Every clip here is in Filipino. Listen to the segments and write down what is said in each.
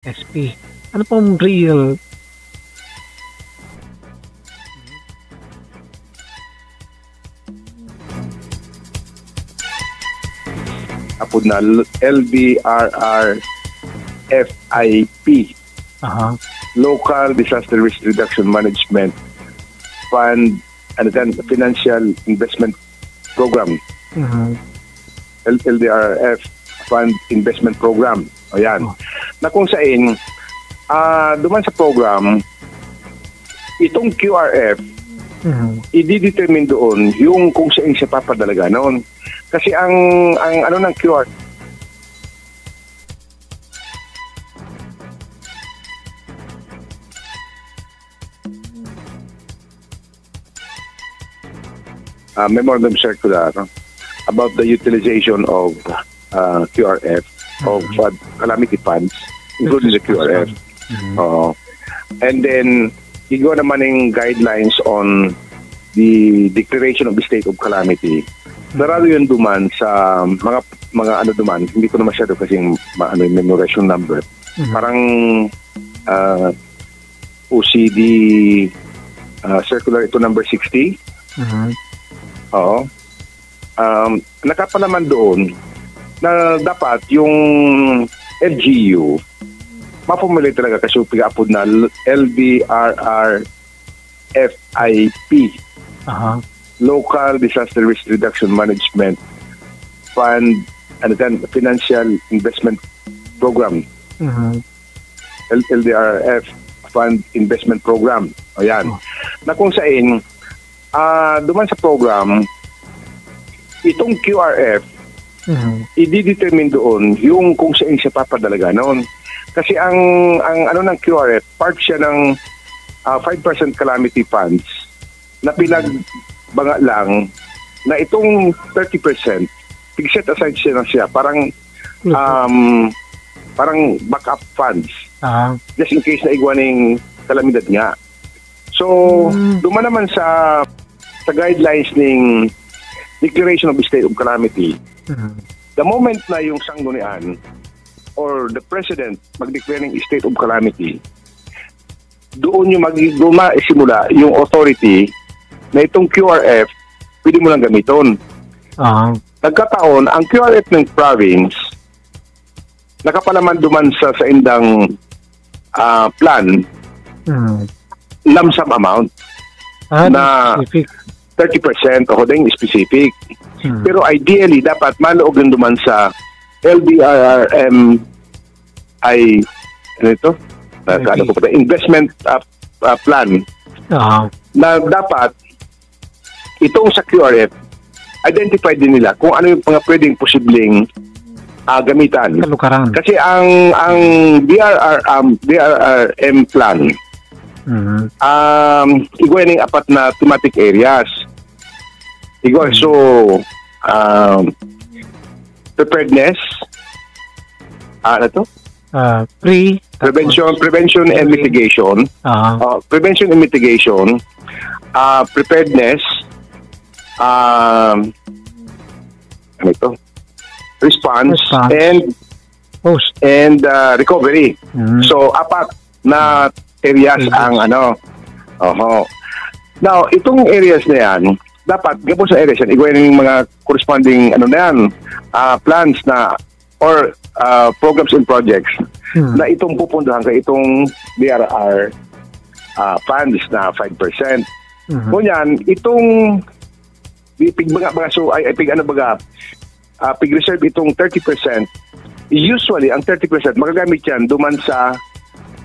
SP. Ano pong real? Apod na LDRRFIP. Aha. Local Disaster Risk Reduction Management Fund, Financial Investment Program. LDRF Fund Investment Program. Ayan. Na kung saan, duman sa program, itong QRF, i-determine doon yung kung saan siya papadalaga noon. Kasi ang ano ng QR, memorandum circular about the utilization of QRF, of calamity funds, including the QRF. And then, igawa naman yung guidelines on the declaration of the state of calamity. Narado yun duman sa mga ano duman, hindi ko na masyado kasing memorization number. Parang OCD circular ito number 60. Oo. Nakapalaman doon na dapat yung LGU mapumuli talaga kasi piga-apod na LDRRFIP. Local Disaster Risk Reduction Management Fund, Financial Investment Program. LDRF Fund Investment Program. Ayan. Na kung saan, duman sa program, itong QRF, i-determine doon yung kung saan siya papadalaga noon. Kasi ang ano ng QRF, part siya ng 5% calamity funds na banga lang na itong 30%, set aside siya na siya. Parang backup funds. Just in case na igwaning kalamidad nga. So, duman naman sa guidelines ng Declaration of the State of Calamity, the moment na yung sanggunian or the President mag-declare ng State of Calamity, doon yung mag-simula yung authority na itong QRF, pwede mo lang gamiton. Nagkataon, ang QRF ng province, nakapalaman duman sa indang plan, lump sum amount na specific. 30% o din specific. Pero ideally, dapat maluog din duman sa LDRRM investment plan na dapat itong sa QRF, identify din nila kung ano yung mga pwedeng posibleng gamitan. Kalukaran. Kasi ang DRRM plan, igwa ng apat na thematic areas. Igwa, so, preparedness, prevention and mitigation, prevention and mitigation, preparedness, response and post and recovery. So apat na areas ang Now, itong areas na yan, dapat gabo sa areas yan, igawin yung mga corresponding plans na or programs and projects na itong pupuntahan sa itong DRR funds na 5%. Kunyan, itong pig-reserve itong 30%, usually ang 30% magagamit yan duman sa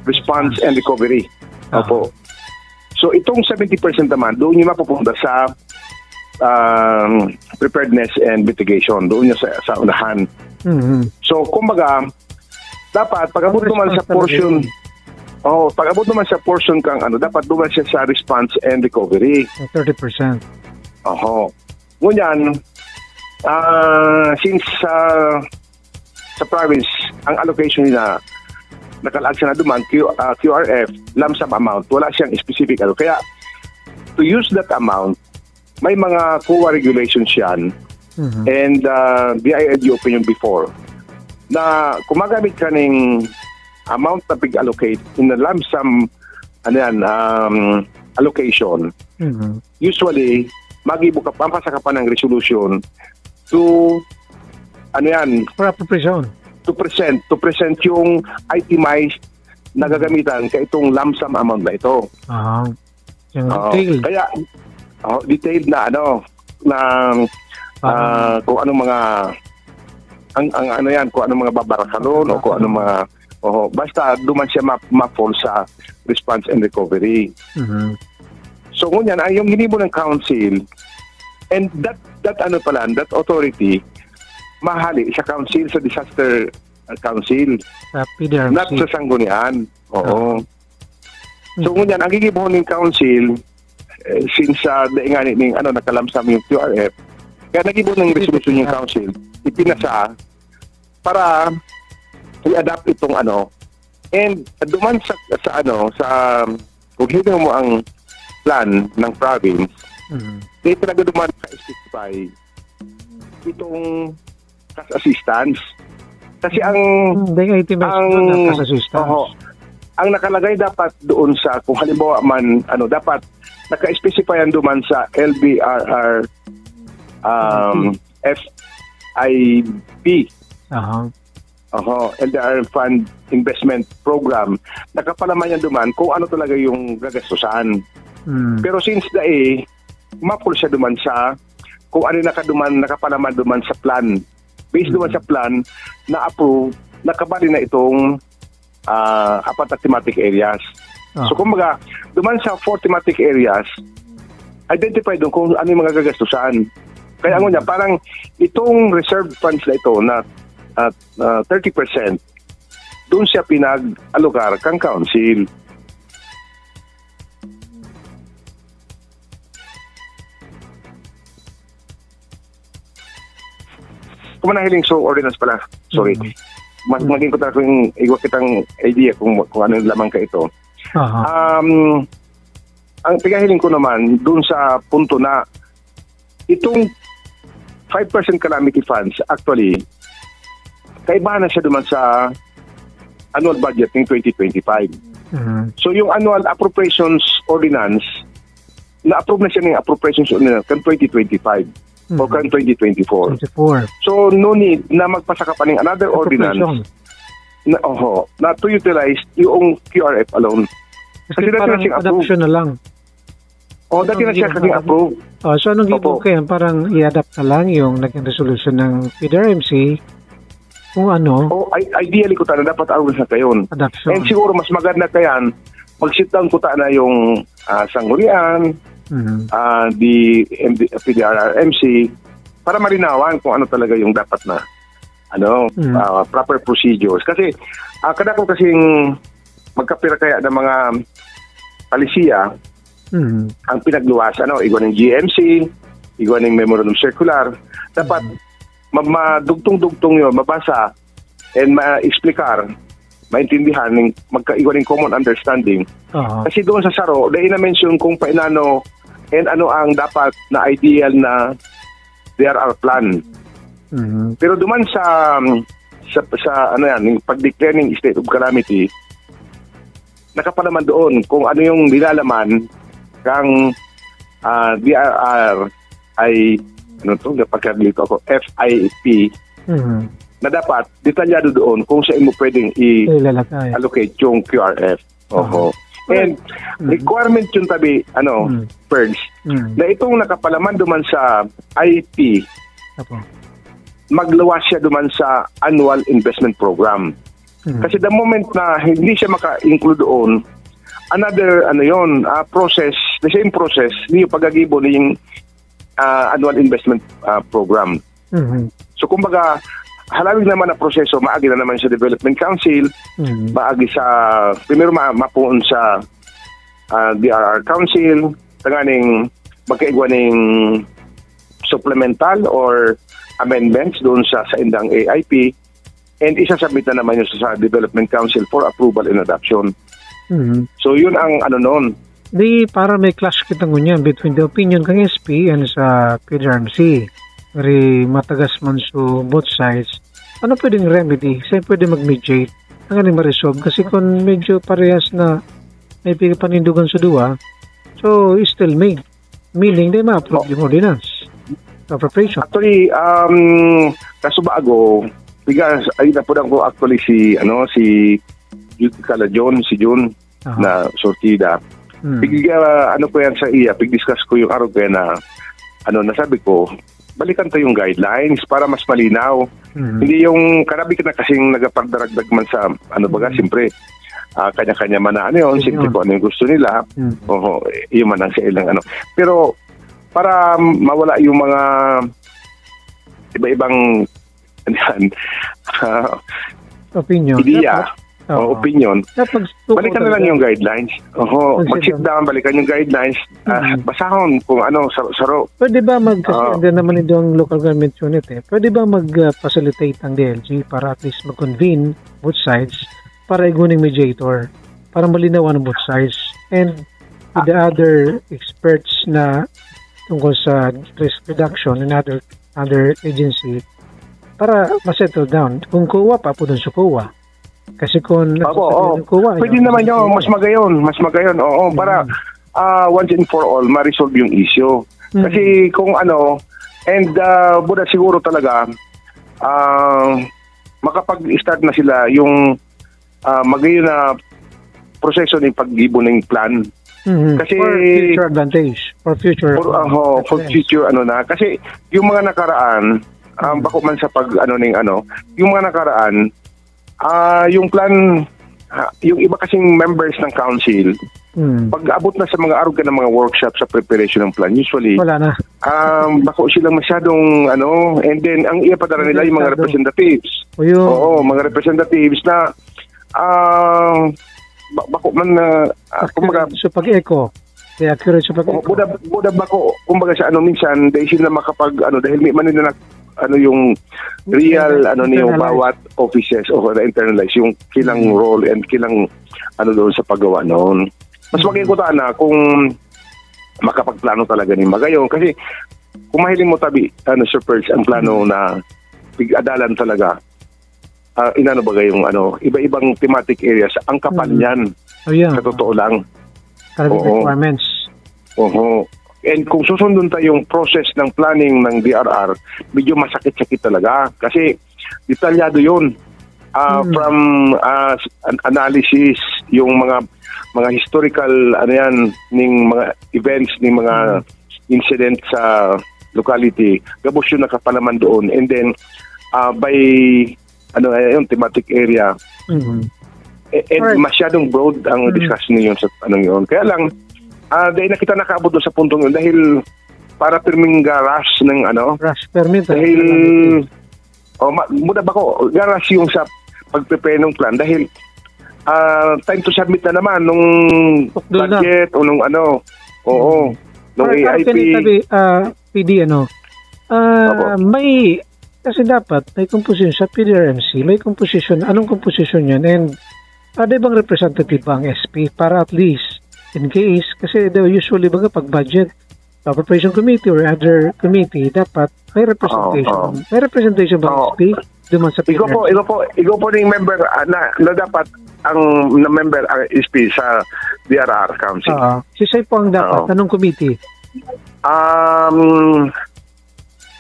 response and recovery. Opo. So itong 70% naman, doon yung mapupunta sa preparedness and mitigation. Doon yung sa unahan. So kumbaga, dapat pag-abot naman sa portion, pag-abot naman sa portion kang dapat duman siya sa response and recovery. 30%. Ngunyan, since sa province, ang allocation nila nakalaan siya na duman, QRF, lump sum amount, wala siyang specific. Kaya, to use that amount, may mga COA regulations yan and DILG opinion before na kumagamit ka ng amount na pig-allocate in a lump sum allocation, usually, pampasa ka pa ng resolution to, for appropriation. To present yung itemized na gagamitan ka itong lump sum amount na ito. Yung detailed. Kaya, detailed na kung anong mga kung anong mga babarakalon o kung anong mga basta duman siya ma-fall sa response and recovery. So ngunyan ay yung ginibo ng council, and that authority mahali sa council, sa disaster council, sa PDRMC, not sa sanggunian. So ngunyan ang gigibo ng council, since daingani ning nakalamsam yung QRF, kaya nagibo ng resolution yung council, ipinasa para i-adapt itong and duman sa kung hindi mo ang plan ng province, di talaga duman ka-specify itong cash assistance. Kasi ang nakalagay dapat doon sa, kung halimbawa man, dapat naka-specify yan duman sa LBRR FIP. LDR Fund Investment Program. Nakapalaman yan duman kung ano talaga yung gagastusan. Pero since mapul siya duman sa kung ano nakapalaman duman sa plan. Based duman sa plan na approve, nakabali na itong 4 thematic areas. So kumbaga, duman sa 4 thematic areas, identify doon kung ano yung mga gagastusan. Kaya ang parang itong reserve funds na ito na 30%, doon siya pinag-alokar kang council. Kung manahiling ordinance pala, sorry. Maging ko talaga yung iwa kitang idea kung ano lamang ka ito. Ang pigahiling ko naman, doon sa punto na itong 5% calamity funds, actually, kaibahan na siya duman sa annual budget ng 2025. So yung annual appropriations ordinance, na-approve na siya ng appropriations ordinance kan 2025 o kan 2024. So no need na magpasa ka pa ng another ordinance na to utilize yung QRF alone. Kasi parang adoption na lang. Dati na siya kasing approve. So anong gito kaya parang i-adapt na lang yung naging resolution ng PDRMC kung ano. Ideally ko na dapat always na kayon. Adoption. And siguro mas maganda kayan, mag-sit down ko na yung sanggunian, the PDRMC, para marinawan kung ano talaga yung dapat na proper procedures. Kasi kada ko kasing magkapira kaya ng mga palisiya, ang pinagluwas, igwa ng GMC, igwa ng Memorandum Circular, dapat madugtong-dugtong yun, mabasa, and ma-explikar, maintindihan, magkaiwa ng common understanding. Kasi doon sa SARO, dahil na-mention kung painano and ano ang dapat na ideal na DRR plan. Pero duman sa yung pag-declare ng state of calamity, nakapalaman doon kung ano yung nilalaman kang DRR ay napagkalito ako, FIP, na dapat detalyado doon kung saan mo pwedeng i-allocate yung QRF. And requirement yung PERDS, na itong nakapalaman duman sa IP, maglawas siya duman sa annual investment program. Kasi the moment na hindi siya maka-include doon, another process, the same process, yung pag-agibo ng annual investment program. So kumbaga, halawig naman na proseso, maagi na naman sa Development Council, maagi sa, primero mapuon sa DRR Council, tanganing magkaigwa ng supplemental or amendments doon sa indang AIP, and isasubmit na naman yun sa Development Council for approval and adoption. So yun ang noon. Di para may clash kita ngunyan between the opinion kang SP and sa PDRMC. Very matagas man so both sides. Ano pwedeng remedy? Saan pwede mag-mediate? ang galing ma-resolve. Kasi kung medyo parehas na may panindugan sa duwa, so it's still made. Meaning, they ma-approve yung ordinance of appropriation. Actually, kaso bago, bigas, ay napudang ko actually si June na sortida. Ano ko yan sa iya, pig-discuss ko yung araw kaya na, nasabi ko, balikan tayo yung guidelines para mas malinaw. Hindi yung karabi ka na kasing nagapagdaragdag man sa, siyempre, kanya-kanya man na siyempre kung ano yung gusto nila, yung man ang sa ilang Pero, para mawala yung mga iba-ibang opinion. Ideya. Opinion. Balikan na lang yung guidelines. Mag-sit down, balikan yung guidelines. Basahon kung saro. Pwede ba kasi naman ito ang local government unit pwede ba mag-facilitate ang DLG para at least mag-convene both sides para iguning mediator para malinawan ang both sides and with the other experts na tungkol sa risk reduction and other agency para ma-settle down. Kung kuwa pa po dun sa kuwa. Kasi kung pwede naman yun, mas magayon, para once and for all, ma-resolve yung issue. Kasi kung buda siguro talaga, makapag-start na sila yung magayon na proseso ng pag-gibo ng plan. Kasi for future advantage, for future kasi yung mga nakaraan, bako man sa yung mga nakaraan, yung plan, yung iba kasing members ng council, pag-abot na sa mga aruga ng mga workshops sa preparation ng plan, usually, wala na. bako silang masyadong, and then, ang iapadala nila yung mga representatives. Mga representatives na, bako man na, kumbaga, so pag-echo, accurate sa pag-echo. Buda bako, kumbaga sa minsan, dahil sila dahil may man nila yung real yung bawat offices o internalize yung kilang role and kilang doon sa paggawa noon. Mas magikutaan na kung makapagplano talaga ni magayon kasi kung mahiling mo tabi Sir Perch ang plano na pig-adalan talaga ba yung iba-ibang thematic areas ang kapal niyan. Sa totoo lang. Requirements. And kung susundin tayo yung process ng planning ng DRR, medyo masakit-sakit talaga. Kasi detalyado yun. From analysis, yung mga historical, ng mga events, ng mga incident sa locality, gabos yun nakapalaman doon. And then, by, yung thematic area. And masyadong broad ang discussion yun sa yun. Kaya lang, dahil nakita nakaabot doon sa puntong yun dahil para pirming garas ng rush permit dahil muda ba ko garas yung sa pag-prepare ng plan dahil time to submit na naman nung budget o nung nung AIP PD may kasi dapat may composition sa PDRMC may composition anong composition yan and ada bang representative ba ang SP para at least in case, kasi usually pag budget, appropriation committee or other committee, dapat may representation. May representation ba SP? Duman sa PDRMC? Ikaw po ng member na dapat ang member ang SP sa DRR Council. Si Sai po ang dapat. Anong committee?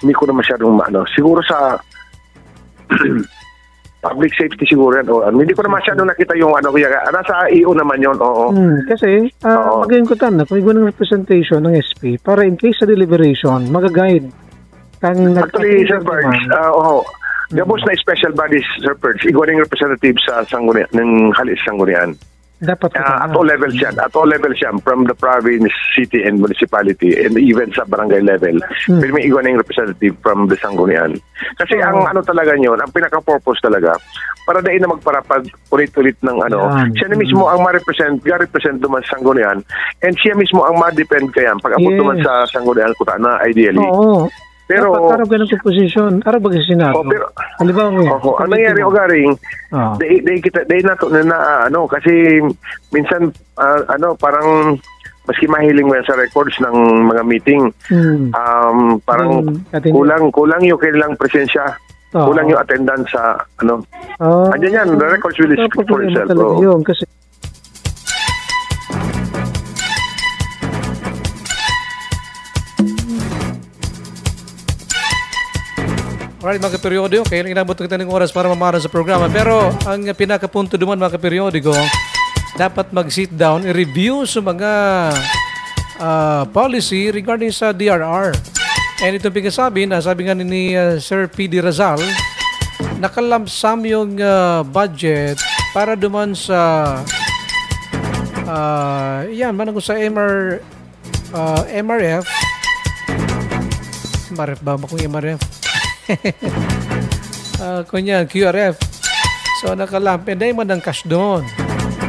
Hindi ko na masyadong siguro sa public safety siguro yan. Hindi ko na masyadong nakita yung nasa EO naman yun. Kasi, magayon ko na kung ng representation ng SP para in case sa deliberation, mag-guide. Actually, Sir Perch, gabos na special bodies, Sir Perch, iguaning representative sa Sanggunian, ng Halis Sanggunian. Dapat at all levels yan. At all levels yan. From the province, city, and municipality, and even sa barangay level. Pero may iguaning representative from the Sanggunian. Kasi ang talaga nyo, ang pinaka-purpose talaga, para dahil na magparapag ulit-ulit ng siya na mismo ang ma-represent duman sa Sanggunian, and siya mismo ang ma-depend kayan pag-abot duman sa Sanggunian kuta na ideally. Pero dapat ganun composition. Araw ba kasi sinabi? Pero halimbawa ang nangyari garing day nato na kasi minsan parang maski mahiling mo yan sa records ng mga meeting parang kulang yung kailang presensya Kulang yung attendance sa, andyan yan, the records will speak for itself. Yun, kasi alright mga kaperiodiko, kaya lang inabot kita ng oras para mamara sa programa. Pero ang pinakapunto duman mga kaperiodiko, dapat mag-sit down, i-review sa mga policy regarding sa DRR. And itong pinagsasabi na, sabi nga ni Sir P.D. Razal, nakalamsam yung budget para duman sa manang sa MRF. MRF ba? Kung MRF? Kunya QRF. So nakalamp, dahil man ang cash doon.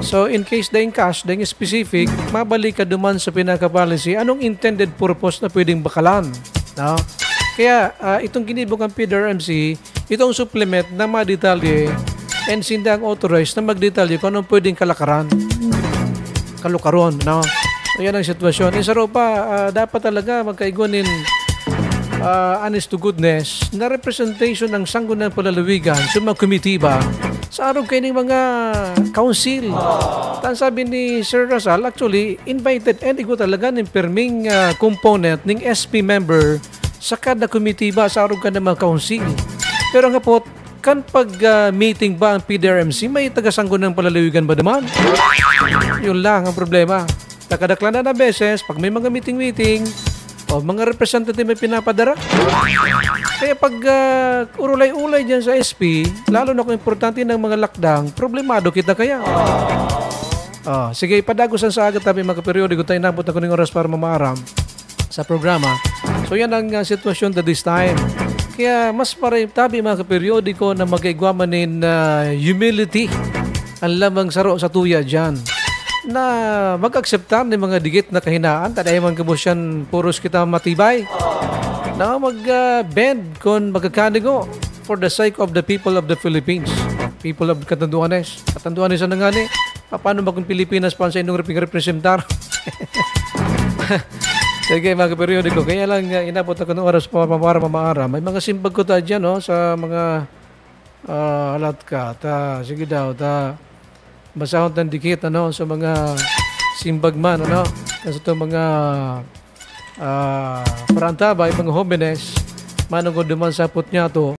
So in case dahil cash, dahil specific, mabalik ka duman sa pinaka-policy, anong intended purpose na pwedeng bakalan? No? Kaya itong ginibok ang PDRMC, itong supplement na madetalye and sindang authorized na magdetalye kung anong pwedeng kalukaron. No? So yan ang sitwasyon. Isa ro pa, dapat talaga magkaigunin honest to goodness na representation ng sanggunan palalawigan sa mga komitiba sa araw kayo ng mga council. Tan sabi ni Sir Razal, actually, invited and iko talaga ng perming component ng SP member sa kada komitiba sa araw ka ng mga council. Pero nga po, kan pag meeting ba ang PDRMC, may tagasanggunan palalawigan ba naman? Yun lang ang problema. Nakadakla na beses, pag may mga meeting, mga representative may pinapadara. Kaya pag urulay-ulay dyan sa SP, lalo na kung importante ng mga lakdang, problemado kita kaya. Sige, padagosan sa agad tabi mga periodiko tayo nabot na kuning oras para mamaaram sa programa. So yan ang sitwasyon at this time. Kaya mas maray tabi mga periodiko na mag-igwamanin humility ang lamang saro sa tuya dyan. Na mag-akseptan ng mga digit na kahinaan, taday man kabusyan puros kita matibay. Na mag-bend kung magkakanigo for the sake of the people of the Philippines. People of Catanduanes. Catanduanes na nga ni. Paano ba kung Pilipinas pa sa inyong representar? Sige mga periodiko, kaya lang inabot ako ng oras para mamaara. May mga simbag ko tayo dyan sa mga alat ka. Sige daw, basahon ng dikit sa mga simbagman kasi ito mga parantabay, mga homenes manungod duman sa put niya to